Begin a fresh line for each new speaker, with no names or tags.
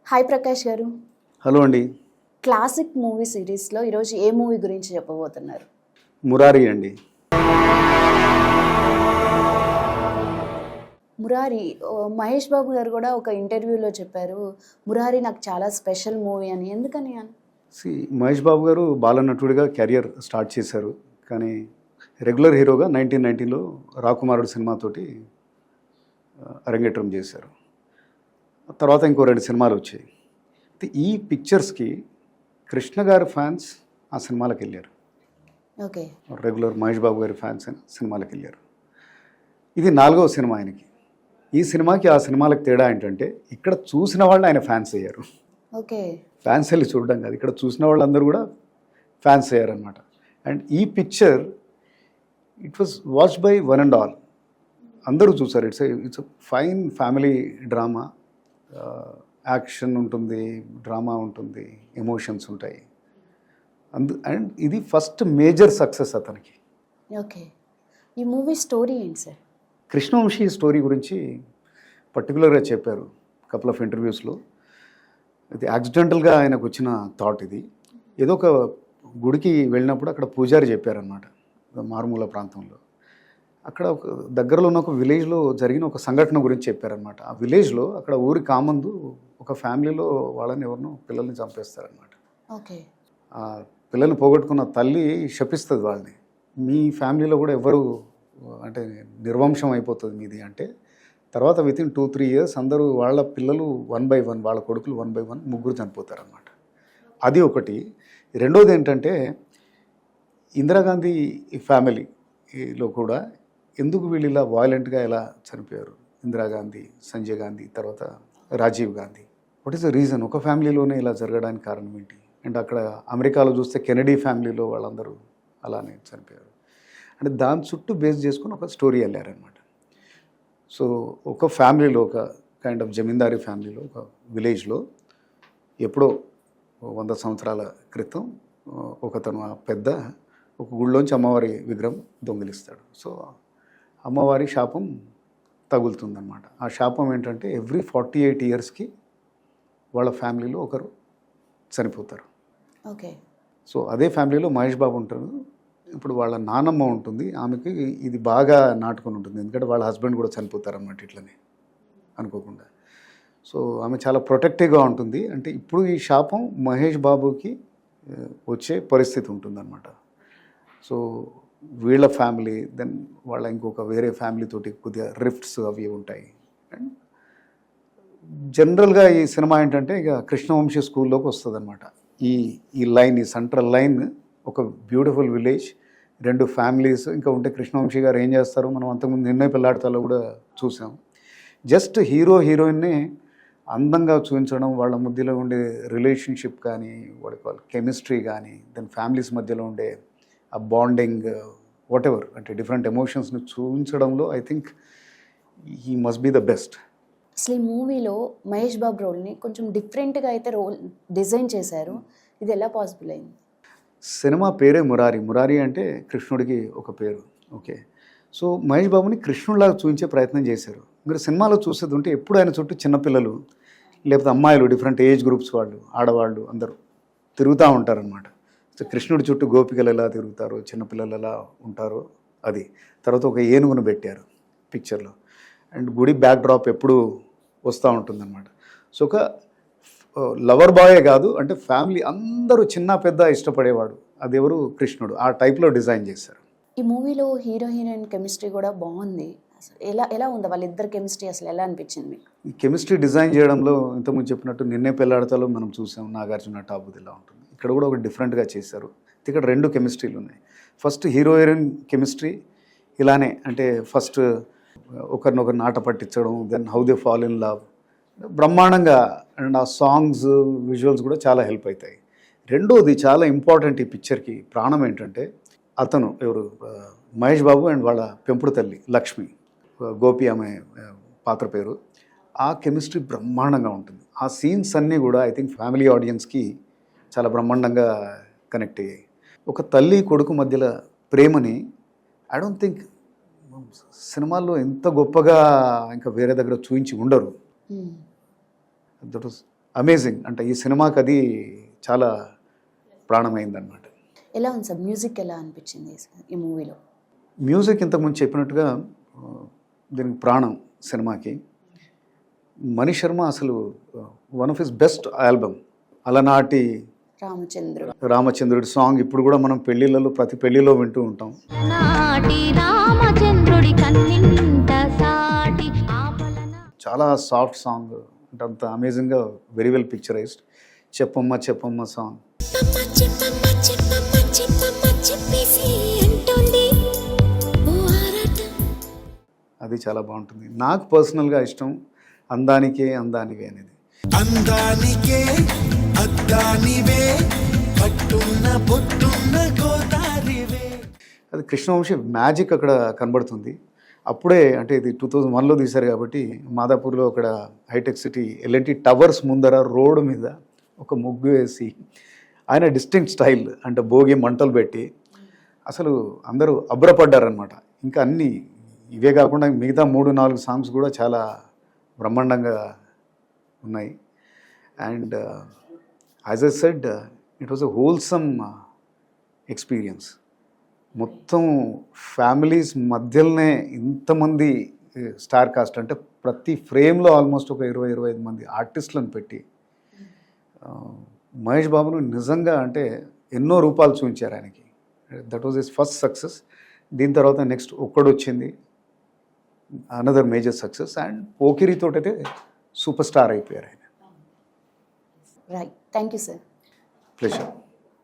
Hi Prakash గారు.
Hello అండి.
Classic movie సిరీస్లో ఈరోజు ఏ మూవీ గురించి చెప్పబోతున్నారు?
మురారి అండి.
మురారి మహేష్ బాబు గారు కూడా ఒక ఇంటర్వ్యూలో చెప్పారు, మురారి నాకు చాలా స్పెషల్ మూవీ అని. ఎందుకని
మహేష్ బాబు గారు బాలనటుడిగా కెరియర్ స్టార్ట్ చేశారు. కానీ రెగ్యులర్ హీరోగా 1990లో రాకుమారుడు సినిమాతోటి అరంగేట్రం చేశారు. తర్వాత ఇంకో 2 సినిమాలు వచ్చాయి. ఈ పిక్చర్స్కి కృష్ణ గారి ఫ్యాన్స్ ఆ సినిమాలకు వెళ్ళారు.
ఓకే.
రెగ్యులర్ మహేష్ బాబు గారి ఫ్యాన్స్ సినిమాలకు వెళ్ళారు. ఇది 4వ సినిమా ఆయనకి. ఈ సినిమాకి ఆ సినిమాలకు తేడా ఏంటంటే ఇక్కడ చూసిన వాళ్ళు ఆయన ఫ్యాన్స్ అయ్యారు.
ఓకే.
ఫ్యాన్స్ వెళ్ళి చూడడం కాదు, ఇక్కడ చూసిన వాళ్ళందరూ కూడా ఫ్యాన్స్ అయ్యారనమాట. అండ్ ఈ picture it was watched by one and all. అందరూ చూసారు. It's fine family drama. Action ఉంటుంది, డ్రామా ఉంటుంది, ఎమోషన్స్ ఉంటాయి. అండ్ ఇది ఫస్ట్ మేజర్ సక్సెస్ అతనికి.
ఓకే. ఈ మూవీ స్టోరీ ఏంటి సార్?
కృష్ణవంశీ స్టోరీ గురించి పర్టికులర్గా చెప్పారు కపుల్ ఆఫ్ ఇంటర్వ్యూస్లో. ఇది యాక్సిడెంటల్గా ఆయనకు వచ్చిన థాట్. ఇది ఏదో ఒక గుడికి వెళ్ళినప్పుడు అక్కడ పూజారి చెప్పారనమాట, మారుమూల ప్రాంతంలో. అక్కడ ఒక దగ్గరలో ఉన్న ఒక విలేజ్లో జరిగిన ఒక సంఘటన గురించి చెప్పారనమాట. ఆ విలేజ్లో అక్కడ ఊరి కామందు ఒక ఫ్యామిలీలో వాళ్ళని ఎవరినో పిల్లల్ని చంపేస్తారనమాట.
ఓకే.
ఆ పిల్లల్ని పోగొట్టుకున్న తల్లి శపిస్తుంది వాళ్ళని, మీ ఫ్యామిలీలో కూడా ఎవరు అంటే నిర్వంశం అయిపోతుంది మీది అంటే. తర్వాత వితిన్ 2-3 ఇయర్స్ అందరూ వాళ్ళ పిల్లలు 1 by 1, వాళ్ళ కొడుకులు 1 by 1 ముగ్గురు చనిపోతారనమాట. అది ఒకటి. రెండోది ఏంటంటే ఇందిరాగాంధీ ఫ్యామిలీలో కూడా ఎందుకు వీళ్ళు ఇలా వాయిలెంట్గా ఎలా చనిపోయారు, ఇందిరాగాంధీ, సంజయ్ గాంధీ, తర్వాత Rajiv Gandhi. What is the reason? ఒక ఫ్యామిలీలోనే ఇలా జరగడానికి కారణం ఏంటి? అండ్ అక్కడ అమెరికాలో చూస్తే కెనడీ ఫ్యామిలీలో వాళ్ళందరూ అలానే చనిపోయారు. అంటే దాని చుట్టూ బేస్ చేసుకుని ఒక స్టోరీ వెళ్ళారనమాట. సో ఒక ఫ్యామిలీలో, ఒక కైండ్ ఆఫ్ జమీందారీ ఫ్యామిలీలో, ఒక విలేజ్లో ఎప్పుడో 100 సంవత్సరాల క్రితం ఒకతను ఆ పెద్ద ఒక గుళ్ళోంచి అమ్మవారి విగ్రహం దొంగిలిస్తాడు. సో అమ్మవారి శాపం తగులుతుందన్నమాట. ఆ శాపం ఏంటంటే ఎవ్రీ 48 ఇయర్స్కి వాళ్ళ ఫ్యామిలీలో ఒకరు చనిపోతారు.
ఓకే. సో
అదే ఫ్యామిలీలో మహేష్ బాబు ఉంటారు. ఇప్పుడు వాళ్ళ నానమ్మ ఉంటుంది, ఆమెకి ఇది బాగా నాటుకొని ఉంటుంది, ఎందుకంటే వాళ్ళ హస్బెండ్ కూడా చనిపోతారన్నమాట ఇట్లనే అనుకోకుండా. సో ఆమె చాలా ప్రొటెక్టివ్గా ఉంటుంది. అంటే ఇప్పుడు ఈ శాపం మహేష్ బాబుకి వచ్చే పరిస్థితి ఉంటుందన్నమాట. సో వీళ్ళ ఫ్యామిలీ, దెన్ వాళ్ళ ఇంకొక వేరే ఫ్యామిలీతోటి కొద్దిగా రిఫ్ట్స్ అవి ఉంటాయి. అండ్ జనరల్గా ఈ సినిమా ఏంటంటే ఇక కృష్ణవంశీ స్కూల్లోకి వస్తుంది అనమాట. ఈ లైన్, ఈ సెంట్రల్ లైన్, ఒక బ్యూటిఫుల్ విలేజ్, 2 ఫ్యామిలీస్. ఇంకా ఉంటే కృష్ణవంశీ గారు ఏం చేస్తారు మనం అంతకుముందు నిన్నే పెళ్ళాడతాలో కూడా చూసాం. జస్ట్ హీరోయిన్ని అందంగా చూపించడం, వాళ్ళ మధ్యలో ఉండే రిలేషన్షిప్ కానీ, వాళ్ళ కెమిస్ట్రీ కానీ, దెన్ ఫ్యామిలీస్ మధ్యలో ఉండే ఆ బాండింగ్, వాట్ ఎవర్, అంటే డిఫరెంట్ ఎమోషన్స్ని చూపించడంలో I think he must be the best.
అసలు ఈ మూవీలో మహేష్ బాబు రోల్ని కొంచెం డిఫరెంట్గా అయితే రోల్ డిజైన్ చేశారు. ఇది ఎలా పాసిబుల్ అయింది?
సినిమా పేరే మురారి. మురారి అంటే కృష్ణుడికి ఒక పేరు. ఓకే. సో మహేష్ బాబుని కృష్ణుడిలాగా చూపించే ప్రయత్నం చేశారు. మీరు సినిమాలో చూసేది ఉంటే ఎప్పుడు ఆయన చుట్టూ చిన్నపిల్లలు, లేకపోతే అమ్మాయిలు, డిఫరెంట్ ఏజ్ గ్రూప్స్ వాళ్ళు, ఆడవాళ్ళు అందరూ తిరుగుతూ ఉంటారనమాట. సో కృష్ణుడి చుట్టూ గోపికలు ఎలా తిరుగుతారో, చిన్నపిల్లలు ఎలా ఉంటారో అది. తర్వాత ఒక ఏనుగును పెట్టారు పిక్చర్లో. అండ్ గుడి బ్యాక్ డ్రాప్ ఎప్పుడు వస్తూ ఉంటుందన్నమాట. సో ఒక లవర్ బాయే కాదు, అంటే ఫ్యామిలీ అందరూ చిన్న పెద్ద ఇష్టపడేవాడు, అది ఎవరు? కృష్ణుడు. ఆ టైప్లో డిజైన్ చేశారు.
ఈ మూవీలో హీరో హీరోయిన్ కెమిస్ట్రీ కూడా బాగుంది. అసలు ఎలా ఉంది వాళ్ళిద్దరు కెమిస్ట్రీ? అసలు ఎలా అనిపించింది?
ఈ కెమిస్ట్రీ డిజైన్ చేయడంలో ఇంతకుముందు చెప్పినట్టు నిన్నే పెళ్ళాడతాలో మనం చూసాం, నాగార్జున టాబుది ఇలా ఉంటుంది. ఇక్కడ కూడా ఒక డిఫరెంట్గా చేశారు. ఇక్కడ 2 కెమిస్ట్రీలు ఉన్నాయి. ఫస్ట్ హీరో హీరోయిన్ కెమిస్ట్రీ ఇలానే, అంటే ఫస్ట్ ఒకరినొకరు నాట పట్టించడం, then how they fall in love, బ్రహ్మాండంగా. అండ్ ఆ సాంగ్స్, విజువల్స్ కూడా చాలా హెల్ప్ అవుతాయి. రెండోది చాలా ఇంపార్టెంట్ ఈ పిక్చర్కి ప్రాణం ఏంటంటే అతను ఎవరు, మహేష్ బాబు అండ్ వాళ్ళ పెంపుడు తల్లి లక్ష్మి, గోపి ఆమె పాత్ర పేరు. ఆ కెమిస్ట్రీ బ్రహ్మాండంగా ఉంటుంది. ఆ సీన్స్ అన్నీ కూడా ఐ థింక్ ఫ్యామిలీ ఆడియన్స్కి చాలా బ్రహ్మాండంగా కనెక్ట్ అయ్యాయి. ఒక తల్లి కొడుకు మధ్యలో ప్రేమని ఐ డోంట్ థింక్ సినిమాల్లో ఎంత గొప్పగా ఇంకా వేరే దగ్గర చూపించి ఉండరు. That was amazing. అంటే ఈ సినిమాకి అది చాలా ప్రాణమైందనమాట.
ఎలా ఉంది సార్ మ్యూజిక్ ఎలా అనిపించింది ఈ మూవీలో?
మ్యూజిక్ ఇంతకుముందు చెప్పినట్టుగా దీనికి ప్రాణం సినిమాకి. మణి శర్మ అసలు one of his best album అలనాటి రామచంద్రుడి సాంగ్ ఇప్పుడు కూడా మనం పెళ్ళిళ్ళలో ప్రతి పెళ్ళిలో వింటూ ఉంటాం. చాలా సాఫ్ట్ సాంగ్, అంటే అంత అమేజింగ్గా వెరీ వెల్ పిక్చరైజ్డ్. చెప్పమ్మ చెప్పమ్మ సాంగ్ అది చాలా బాగుంటుంది. నాకు పర్సనల్గా ఇష్టం అందానికే అందానివే అనేది. అందానికే అద్దానివే పట్టున్న పొట్టున్న గోదారివే, అది కృష్ణవంశీ మ్యాజిక్ అక్కడ కనబడుతుంది. అప్పుడే అంటే ఇది 2001లో తీశారు కాబట్టి మాదాపూర్లో అక్కడ హైటెక్ సిటీ ఎల్ఎన్టీ టవర్స్ ముందర రోడ్డు మీద ఒక ముగ్గు వేసి ఆయన డిస్టింక్ట్ స్టైల్ అంటే భోగి మంటలు పెట్టి అసలు అందరూ అబ్బురపడ్డారనమాట. ఇంకా అన్నీ ఇవే కాకుండా మిగతా 3-4 సాంగ్స్ కూడా చాలా బ్రహ్మాండంగా ఉన్నాయి. And as I said it was a wholesome experience. మొత్తం ఫ్యామిలీస్ మధ్యలోనే ఇంతమంది స్టార్ కాస్ట్, అంటే ప్రతి ఫ్రేమ్లో ఆల్మోస్ట్ ఒక 20-25 మంది ఆర్టిస్టులను పెట్టి మహేష్ బాబును నిజంగా అంటే ఎన్నో రూపాలు చూపించారు ఆయనకి. That was his first success. దీని తర్వాత నెక్స్ట్ ఒక్కడు వచ్చింది, అనదర్ మేజర్ సక్సెస్. అండ్ పోకిరితో అయితే సూపర్ స్టార్ అయిపోయారు ఆయన.
Right, thank you sir.
Pleasure.